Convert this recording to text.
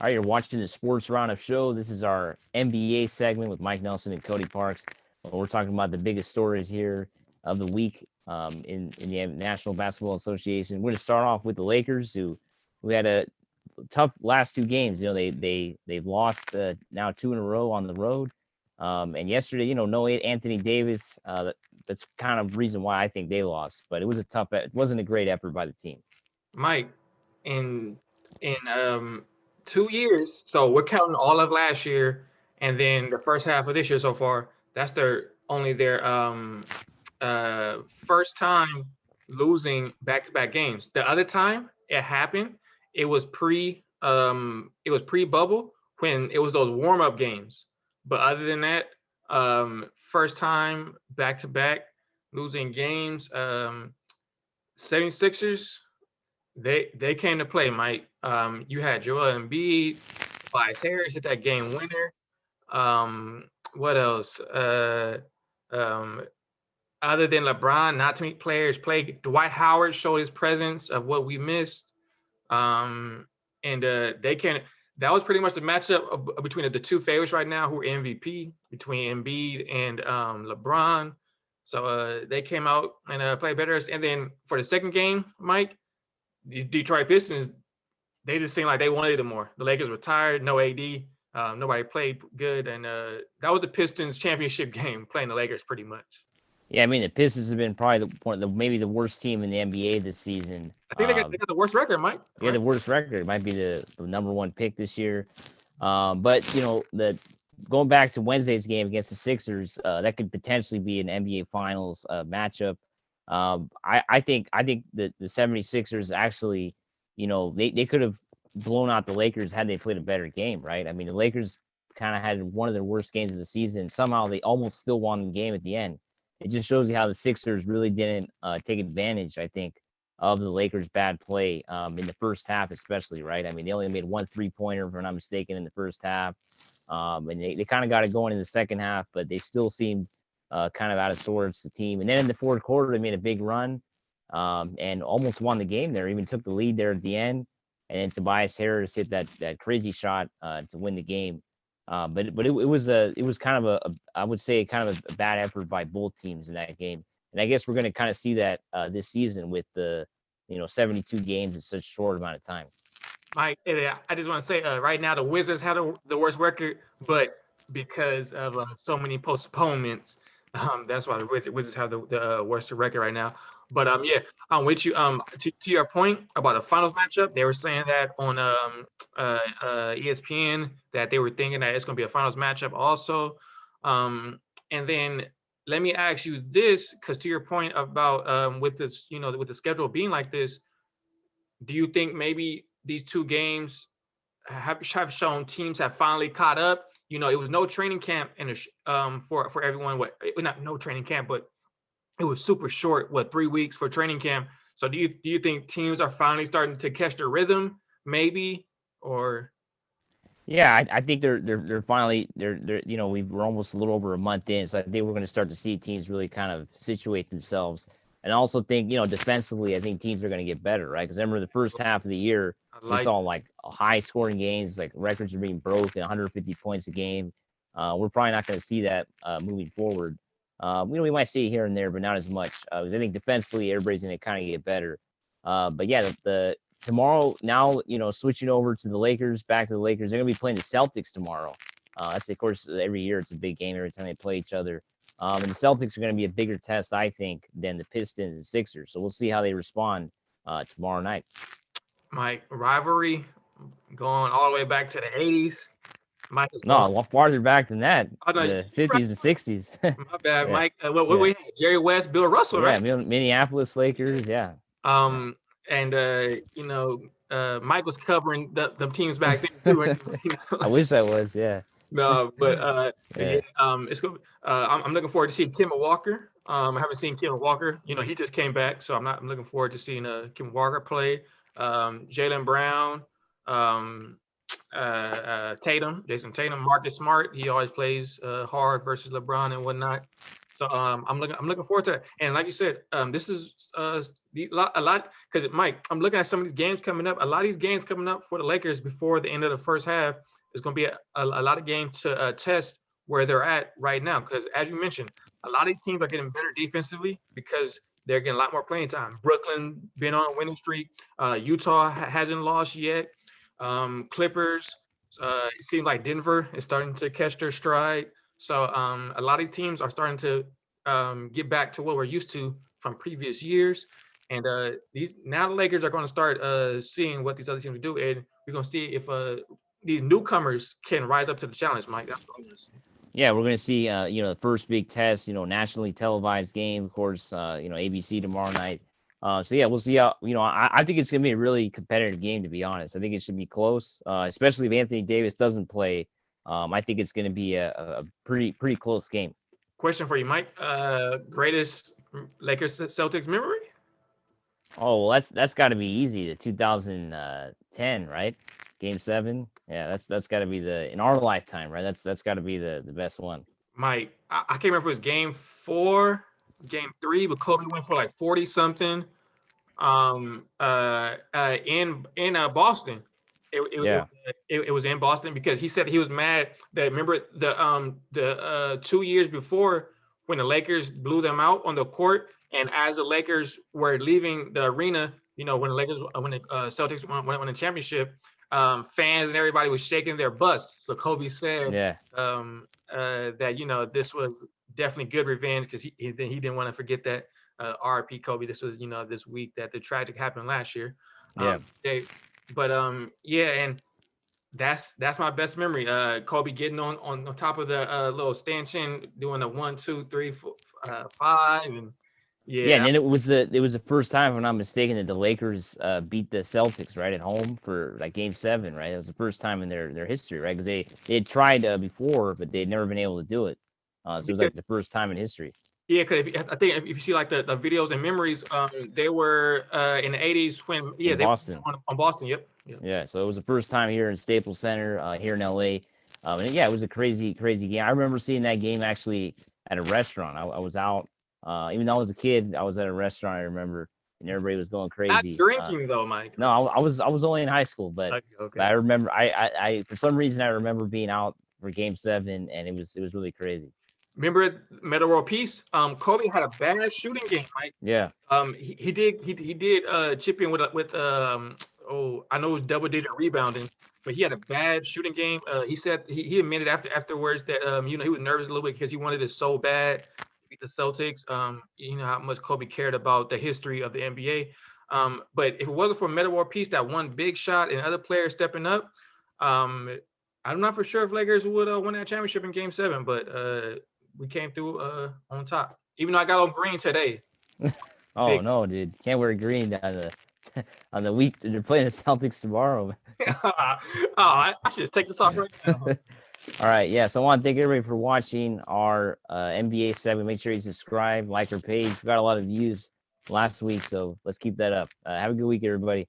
All right, you're watching the Sports Roundup Show. This is our NBA segment with Mike Nelson and Cody Parks. We're talking about the biggest stories here of the week in the National Basketball Association. We're going to start off with the Lakers, who had a tough last two games. They've lost now two in a row on the road. And yesterday, no Anthony Davis. That's kind of reason why I think they lost. But it was it wasn't a great effort by the team. Mike, in 2 years, so we're counting all of last year and then the first half of this year so far. That's their first time losing back-to-back games. The other time it happened, it was pre bubble when it was those warm-up games. But other than that, first time back-to-back losing games. 76ers, they came to play, Mike. You had Joel Embiid, Tobias Harris hit that game winner. What else? Um, Other than LeBron, not too many players played. Dwight Howard showed his presence of what we missed. And they can. That was pretty much the matchup between the two favorites right now, who are MVP, between Embiid and LeBron. So they came out and played better. And then for the second game, Mike, the Detroit Pistons, they just seemed like they wanted it more. The Lakers were tired, no AD, nobody played good, and that was the Pistons championship game, playing the Lakers pretty much. Yeah, I mean the Pistons have been probably maybe the worst team in the NBA this season. I think they got the worst record, Mike. Yeah, the worst record. It might be the number one pick this year. But the going back to Wednesday's game against the Sixers, that could potentially be an NBA Finals matchup. I think that the 76ers actually, they could have blown out the Lakers had they played a better game, right? I mean, the Lakers kind of had one of their worst games of the season. Somehow they almost still won the game at the end. It just shows you how the Sixers really didn't take advantage, I think, of the Lakers' bad play in the first half, especially, right? I mean, they only made one 3-pointer, if I'm not mistaken, in the first half. And they kind of got it going in the second half, but they still seemed kind of out of sorts, the team. And then in the fourth quarter, they made a big run and almost won the game there, even took the lead there at the end. And then Tobias Harris hit that crazy shot to win the game. But it was kind of I would say kind of a bad effort by both teams in that game. And I guess we're going to kind of see that this season with the 72 games in such a short amount of time. Mike, I just want to say right now the Wizards have the worst record, but because of so many postponements, that's why the Wizards have the worst record right now. But yeah, I'm with you. To your point about the finals matchup, they were saying that on ESPN that they were thinking that it's going to be a finals matchup also. And then let me ask you this, because to your point about with this, with the schedule being like this, do you think maybe these two games have shown teams have finally caught up? It was no training camp for everyone. Not no training camp, but it was super short. 3 weeks for training camp? So do you think teams are finally starting to catch their rhythm, maybe, or? Yeah, I think they're finally we're almost a little over a month in, so I think we're going to start to see teams really kind of situate themselves. And I also think defensively, I think teams are going to get better, right? Because remember the first half of the year, we saw like high scoring games, like records are being broken, 150 points a game. We're probably not going to see that moving forward. We might see it here and there, but not as much. I think defensively, everybody's going to kind of get better. But yeah, the tomorrow now, switching over to the Lakers, back to the Lakers, they're going to be playing the Celtics tomorrow. That's of course every year it's a big game every time they play each other. And the Celtics are going to be a bigger test, I think, than the Pistons and Sixers. So we'll see how they respond tomorrow night. My rivalry going all the way back to the 80s. Mike is no, a lot farther back than that. Oh, no, the 50s and 60s. My bad, yeah. Mike. What we had? Jerry West, Bill Russell, right? Yeah, Minneapolis Lakers, yeah. And Mike was covering the teams back then too. I wish I was, yeah. No, but it's good. I'm looking forward to seeing Kemba Walker. I haven't seen Kemba Walker. He just came back, so I'm looking forward to seeing Kemba Walker play. Jaylen Brown, Jason Tatum, Marcus Smart. He always plays hard versus LeBron and whatnot. So I'm looking forward to that. And like you said, this is a lot because Mike, I'm looking at some of these games coming up. A lot of these games coming up for the Lakers before the end of the first half is going to be a lot of games to test where they're at right now. Because as you mentioned, a lot of these teams are getting better defensively because they're getting a lot more playing time. Brooklyn been on a winning streak. Utah hasn't lost yet. Clippers. It seems like Denver is starting to catch their stride. So a lot of these teams are starting to get back to what we're used to from previous years. And these now the Lakers are going to start seeing what these other teams do, and we're going to see if these newcomers can rise up to the challenge, Mike. That's what I'm going to see. Yeah, we're gonna see the first big test, nationally televised game, of course, ABC tomorrow night. So yeah, we'll see how I think it's gonna be a really competitive game, to be honest. I think it should be close, especially if Anthony Davis doesn't play. I think it's gonna be a pretty close game. Question for you, Mike. Greatest Lakers Celtics memory? Oh, well, that's got to be easy. The 2010, right? Game 7. Yeah, that's got to be in our lifetime, right? That's got to be the best one. Mike, I can't remember if it was game 4, game 3, but Kobe went for like 40 something. In Boston. Yeah. It was in Boston because he said he was mad that remember the 2 years before when the Lakers blew them out on the court, and as the Lakers were leaving the arena, when the Celtics won the championship, fans and everybody was shaking their butts. So Kobe said Yeah. that this was definitely good revenge because he didn't want to forget that. RP Kobe. This was this week that the tragic happened last year. Yeah. Yeah, and that's my best memory. Kobe getting on top of the little stanchion, doing the 1, 2, 3, 4, 5, and Yeah, and then it was the first time, if I'm not mistaken, that the Lakers beat the Celtics right at home for like Game 7, right? It was the first time in their history, right? Because they had tried before, but they'd never been able to do it. So it was like the first time in history. Yeah, because I think if you see like the videos and memories, they were in the 80s when In they Boston. on Boston. Yep. Yeah, so it was the first time here in Staples Center here in LA. And yeah, it was a crazy game. I remember seeing that game actually at a restaurant. I was out, even though I was a kid, I was at a restaurant. I remember, and everybody was going crazy. Not drinking though, Mike. No, I was only in high school, but, okay. but I remember I for some reason I remember being out for Game 7, and it was really crazy. Remember Metta World Peace? Kobe had a bad shooting game, Mike. Yeah. He did chip in with I know it was double-digit rebounding, but he had a bad shooting game. He said he admitted afterwards that he was nervous a little bit because he wanted it so bad to beat the Celtics. You know how much Kobe cared about the history of the NBA. But if it wasn't for Metta World Peace, that one big shot and other players stepping up, I'm not for sure if Lakers would win that championship in Game 7. But we came through on top. Even though I got on green today. Oh no, dude! Can't wear green on the week. They're playing the Celtics tomorrow. I should take this off right now. All right, yeah. So I want to thank everybody for watching our NBA segment. Make sure you subscribe, like our page. We got a lot of views last week, so let's keep that up. Have a good week, everybody.